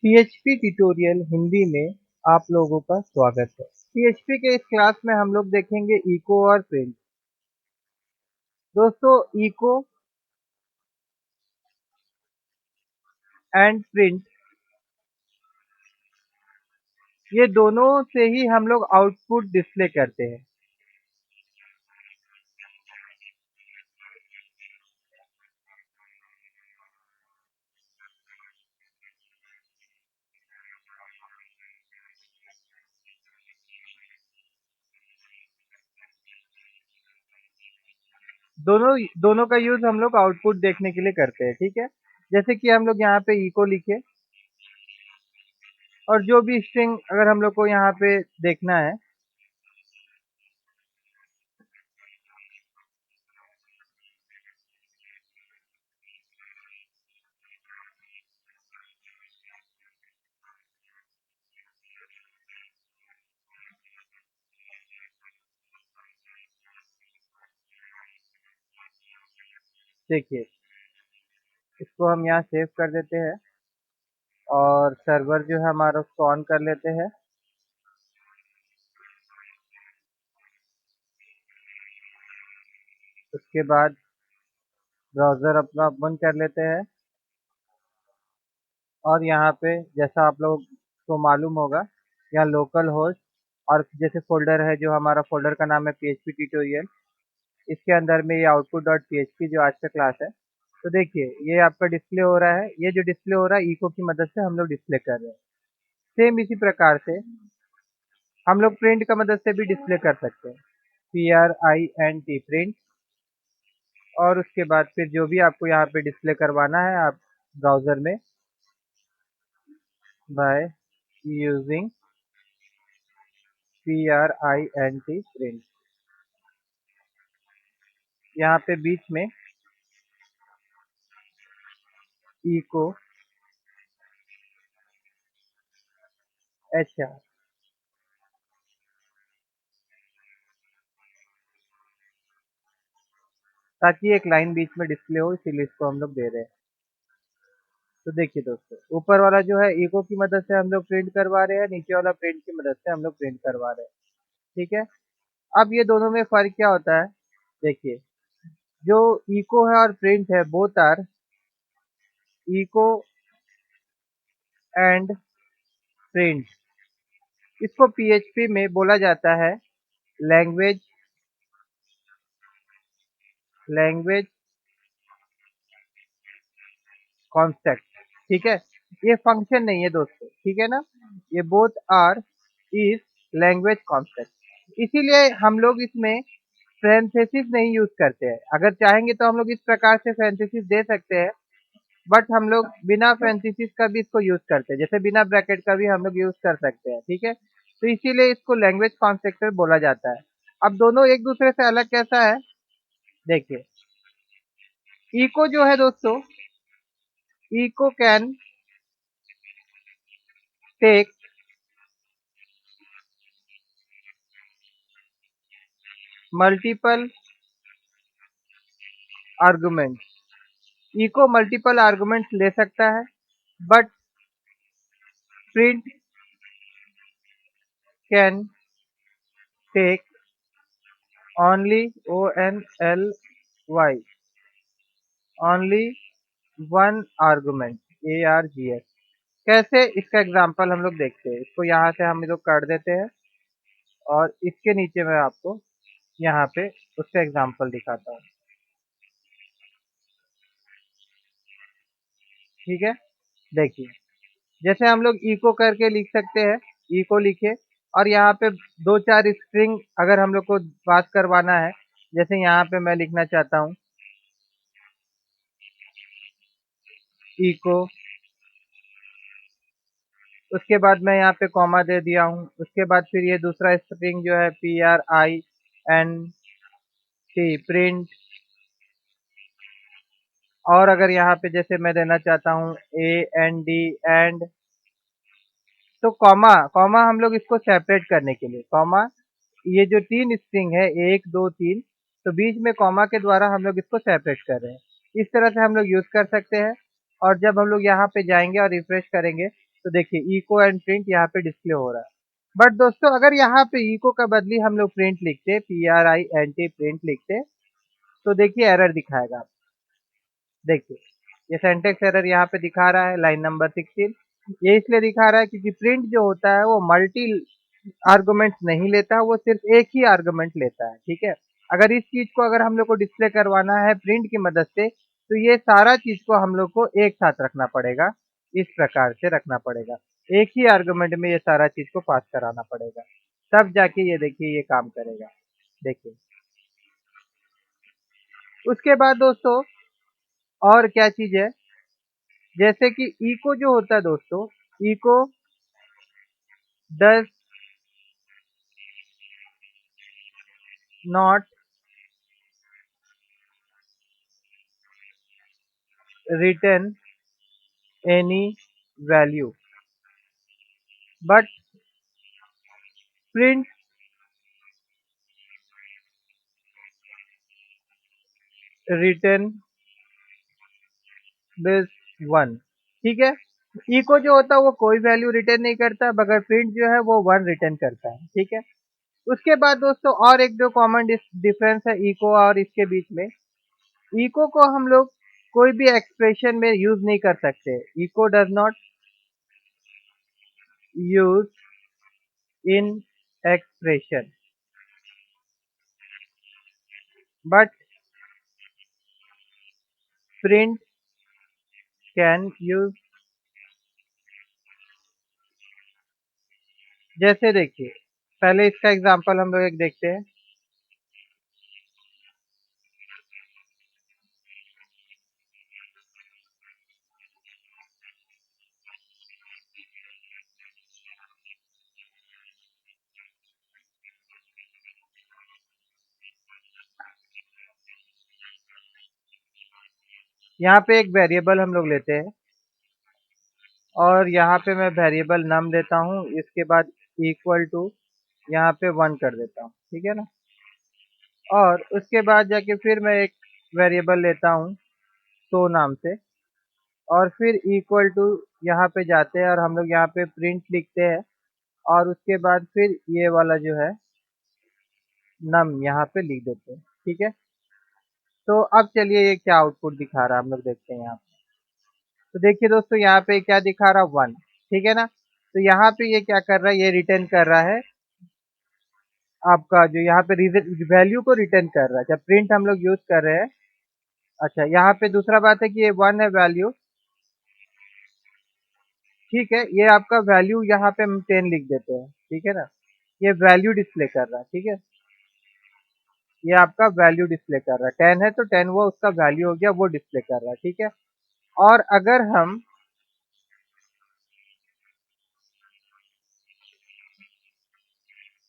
PHP tutorial Hindi में आप लोगों का स्वागत है। पीएचपी के इस क्लास में हम लोग देखेंगे इको और प्रिंट। दोस्तों, इको एंड प्रिंट ये दोनों से ही हम लोग आउटपुट डिस्प्ले करते हैं। दोनों दोनों का यूज हम लोग आउटपुट देखने के लिए करते हैं, ठीक है। जैसे कि हम लोग यहाँ पे इको लिखे और जो भी स्ट्रिंग अगर हम लोग को यहाँ पे देखना है, देखिए इसको हम यहाँ सेव कर देते हैं और सर्वर जो है हमारा उसको ऑन कर लेते हैं। उसके बाद ब्राउज़र अपना ओपन कर लेते हैं और यहाँ पे जैसा आप लोग को मालूम होगा, यहाँ लोकल होस्ट और जैसे फ़ोल्डर है, जो हमारा फ़ोल्डर का नाम है पीएचपी ट्यूटोरियल। इसके अंदर में ये आउटपुट डॉट पीएचपी जो आज का क्लास है। तो देखिए ये आपका डिस्प्ले हो रहा है। ये जो डिस्प्ले हो रहा है इको की मदद से हम लोग डिस्प्ले कर रहे हैं। सेम इसी प्रकार से हम लोग प्रिंट का मदद से भी डिस्प्ले कर सकते हैं। PRINT print. और उसके बाद फिर जो भी आपको यहाँ पे डिस्प्ले करवाना है, आप ब्राउज़र में बाय यूजिंग PRINT प्रिंट, यहाँ पे बीच में इको HR, ताकि एक लाइन बीच में डिस्प्ले हो, इसीलिए इसको हम लोग दे रहे हैं। तो देखिए दोस्तों, ऊपर वाला जो है इको की मदद से हम लोग प्रिंट करवा रहे हैं, नीचे वाला प्रिंट की मदद से हम लोग प्रिंट करवा रहे हैं, ठीक है। अब ये दोनों में फर्क क्या होता है, देखिए जो इको है और प्रिंट है, both are echo and print. इसको पीएचपी में बोला जाता है लैंग्वेज लैंग्वेज कॉन्स्टेंट, ठीक है। ये फंक्शन नहीं है दोस्तों, ठीक है ना। ये both are is language constant. इसीलिए हम लोग इसमें पैरेंथेसिस नहीं यूज करते हैं। अगर चाहेंगे तो हम लोग इस प्रकार से पैरेंथेसिस दे सकते हैं, बट हम लोग बिना पैरेंथेसिस का भी इसको यूज करते हैं, जैसे बिना ब्रैकेट का भी हम लोग यूज कर सकते हैं, ठीक है। तो इसीलिए इसको लैंग्वेज कॉन्स्ट्रक्टर बोला जाता है। अब दोनों एक दूसरे से अलग कैसा है, देखिए इको जो है दोस्तों, eco can take multiple arguments. Eco multiple arguments ले सकता है, but print can take only ONLY only one argument ARGS। कैसे, इसका एग्जांपल हम लोग देखते हैं। इसको यहाँ से हम लोग कर देते हैं और इसके नीचे मैं आपको यहाँ पे उसका एग्जांपल दिखाता हूँ, ठीक है। देखिए जैसे हम लोग इको करके लिख सकते हैं, इको लिखे और यहाँ पे दो चार स्ट्रिंग अगर हम लोग को पास करवाना है, जैसे यहाँ पे मैं लिखना चाहता हूँ इको, उसके बाद मैं यहाँ पे कॉमा दे दिया हूँ। उसके बाद फिर ये दूसरा स्ट्रिंग जो है PRINT प्रिंट। और अगर यहाँ पे जैसे मैं देना चाहता हूँ AND एंड, तो कॉमा कॉमा हम लोग इसको सेपरेट करने के लिए, कॉमा ये जो तीन स्ट्रिंग है 1 2 3, तो बीच में कॉमा के द्वारा हम लोग इसको सेपरेट कर रहे हैं। इस तरह से हम लोग यूज कर सकते हैं। और जब हम लोग यहाँ पे जाएंगे और रिफ्रेश करेंगे तो देखिए इको एंड प्रिंट यहाँ पे डिस्प्ले हो रहा है। बट दोस्तों अगर यहाँ पे इको का बदली हम लोग प्रिंट लिखते, PRINT प्रिंट लिखते, तो देखिए एरर दिखाएगा। देखिए ये सिंटैक्स एरर यहाँ पे दिखा रहा है लाइन नंबर 16। ये इसलिए दिखा रहा है क्योंकि प्रिंट जो होता है वो मल्टी आर्गुमेंट नहीं लेता, वो सिर्फ एक ही आर्गुमेंट लेता है। ठीक है, अगर इस चीज को अगर हम लोग को डिस्प्ले करवाना है प्रिंट की मदद से, तो ये सारा चीज को हम लोग को एक साथ रखना पड़ेगा, इस प्रकार से रखना पड़ेगा। एक ही आर्गुमेंट में ये सारा चीज को पास कराना पड़ेगा, तब जाके ये देखिए ये काम करेगा। देखिए उसके बाद दोस्तों और क्या चीज है, जैसे कि इको जो होता है दोस्तों, echo does not return any value but print return this one. ठीक है, इको जो होता है वो कोई वैल्यू रिटर्न नहीं करता, मगर प्रिंट जो है वो वन रिटर्न करता है। ठीक है, उसके बाद दोस्तों और एक जो कॉमन डिफरेंस है इको और इसके बीच में, इको को हम लोग कोई भी एक्सप्रेशन में यूज नहीं कर सकते। Echo does not use in expression but print can use. जैसे देखिए पहले इसका एग्जांपल हम लोग एक देखते हैं। यहाँ पे एक वेरिएबल हम लोग लेते हैं और यहाँ पे मैं वेरिएबल नम देता हूँ, इसके बाद इक्वल टू यहाँ पे 1 कर देता हूँ। ठीक है ना, और उसके बाद जाके फिर मैं एक वेरिएबल लेता हूँ तो नाम से, और फिर इक्वल टू यहाँ पे जाते हैं और हम लोग यहाँ पे प्रिंट लिखते हैं, और उसके बाद फिर ये वाला जो है नम यहाँ पे लिख देते हैं। ठीक है, तो अब चलिए ये क्या आउटपुट दिखा रहा है हम लोग देखते हैं यहाँ पे। तो देखिए दोस्तों यहाँ पे क्या दिखा रहा है, 1। ठीक है ना, तो यहाँ पे ये क्या कर रहा है, ये रिटर्न कर रहा है आपका जो यहाँ पे वैल्यू को रिटर्न कर रहा है जब प्रिंट हम लोग यूज कर रहे हैं। अच्छा, यहाँ पे दूसरा बात है कि ये 1 है वैल्यू। ठीक है, ये आपका वैल्यू यहाँ पे हम 10 लिख देते हैं। ठीक है ना, ये वैल्यू डिस्प्ले कर रहा है। ठीक है, ये आपका वैल्यू डिस्प्ले कर रहा है, 10 है तो 10 वो उसका वैल्यू हो गया, वो डिस्प्ले कर रहा है। ठीक है, और अगर हम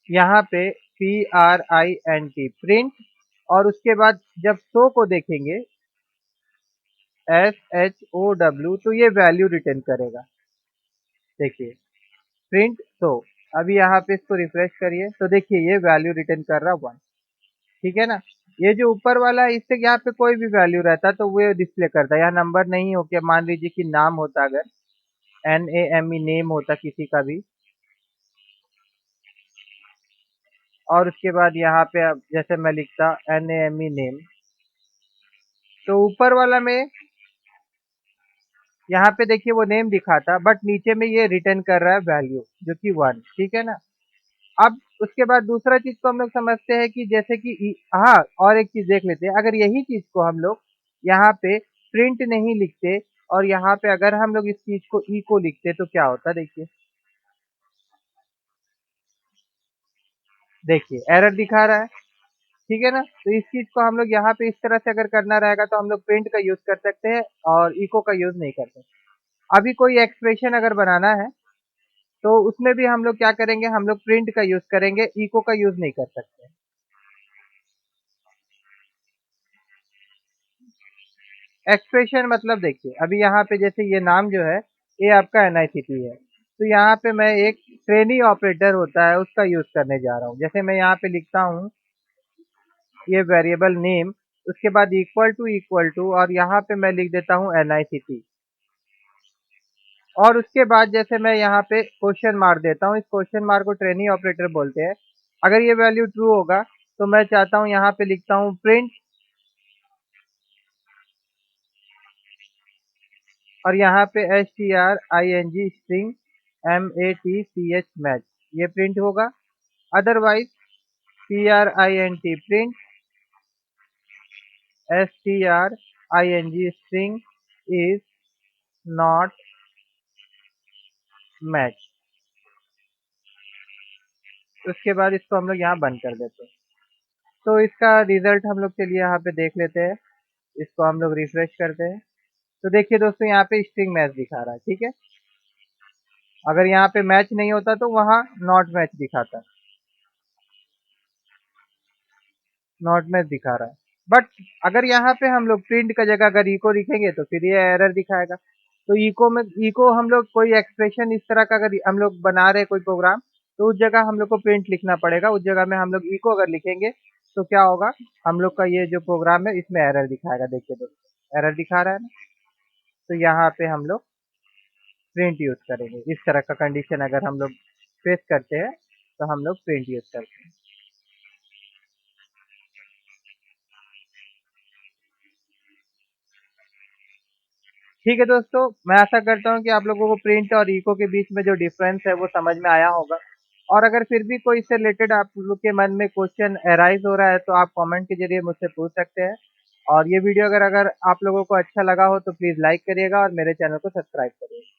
यहाँ पे PRINT प्रिंट और उसके बाद जब शो को देखेंगे SHOW, तो ये वैल्यू रिटर्न करेगा। देखिए प्रिंट शो, अभी यहाँ पे इसको रिफ्रेश करिए तो देखिए ये वैल्यू रिटर्न कर रहा है 1। ठीक है ना, ये जो ऊपर वाला है इससे यहाँ पे कोई भी वैल्यू रहता तो वो डिस्प्ले करता, यहाँ नंबर नहीं हो के मान लीजिए कि नाम होता, अगर NAME नेम होता किसी का भी, और उसके बाद यहाँ पे अब जैसे मैं लिखता NAME नेम, तो ऊपर वाला में यहाँ पे देखिए वो नेम दिखाता, बट नीचे में ये रिटर्न कर रहा है वैल्यू जो कि 1। ठीक है ना, अब उसके बाद दूसरा चीज को हम लोग समझते हैं कि जैसे कि हाँ, और एक चीज देख लेते हैं, अगर यही चीज को हम लोग यहाँ पे प्रिंट नहीं लिखते और यहाँ पे अगर हम लोग इस चीज को ई को लिखते तो क्या होता, देखिए देखिए एरर दिखा रहा है। ठीक है ना, तो इस चीज को हम लोग यहाँ पे इस तरह से अगर करना रहेगा तो हम लोग प्रिंट का यूज कर सकते हैं और इको का यूज नहीं कर सकते। अभी कोई एक्सप्रेशन अगर बनाना है तो उसमें भी हम लोग क्या करेंगे, हम लोग प्रिंट का यूज करेंगे, इको का यूज नहीं कर सकते। एक्सप्रेशन मतलब देखिए अभी यहाँ पे जैसे ये नाम जो है ये आपका NICT है, तो यहाँ पे मैं एक ट्रेनी ऑपरेटर होता है उसका यूज करने जा रहा हूँ। जैसे मैं यहाँ पे लिखता हूँ ये वेरिएबल नेम, उसके बाद इक्वल टू और यहाँ पे मैं लिख देता हूँ NICT, और उसके बाद जैसे मैं यहाँ पे क्वेश्चन मार्क देता हूँ, इस क्वेश्चन मार्क को ट्रेनी ऑपरेटर बोलते हैं। अगर ये वैल्यू ट्रू होगा तो मैं चाहता हूँ यहाँ पे लिखता हूँ प्रिंट, और यहाँ पे string स्ट्रिंग match मैच, ये प्रिंट होगा। Otherwise print string string is not match. उसके बाद इसको हम लोग यहाँ बंद कर देते हैं। तो इसका रिजल्ट हम लोग चलिए यहाँ पे देख लेते हैं। इसको हम लोग रिफ्रेश करते हैं। तो देखिए दोस्तों, यहाँ पे स्ट्रिंग मैच दिखा रहा है, ठीक है। अगर यहाँ पे मैच नहीं होता तो वहाँ नॉट मैच दिखाता, नॉट मैच दिखा रहा है। बट अगर यहाँ पे हम लोग प्रिंट का जगह अगर इको लिखेंगे तो फिर ये एरर दिखाएगा। तो इको में, इको हम लोग कोई एक्सप्रेशन इस तरह का अगर हम लोग बना रहे कोई प्रोग्राम, तो उस जगह हम लोग को प्रिंट लिखना पड़ेगा। उस जगह में हम लोग इको अगर लिखेंगे तो क्या होगा, हम लोग का ये जो प्रोग्राम है इसमें एरर दिखाएगा। देखिए दोस्तों, एरर दिखा रहा है ना। तो यहाँ पे हम लोग प्रिंट यूज करेंगे। इस तरह का कंडीशन अगर हम लोग फेस करते हैं तो हम लोग प्रिंट यूज करते हैं। ठीक है दोस्तों, मैं आशा करता हूँ कि आप लोगों को प्रिंट और इको के बीच में जो डिफरेंस है वो समझ में आया होगा। और अगर फिर भी कोई इससे रिलेटेड आप लोग के मन में क्वेश्चन अराइज हो रहा है तो आप कमेंट के जरिए मुझसे पूछ सकते हैं। और ये वीडियो अगर अगर आप लोगों को अच्छा लगा हो तो प्लीज़ लाइक करिएगा और मेरे चैनल को सब्सक्राइब करिएगा।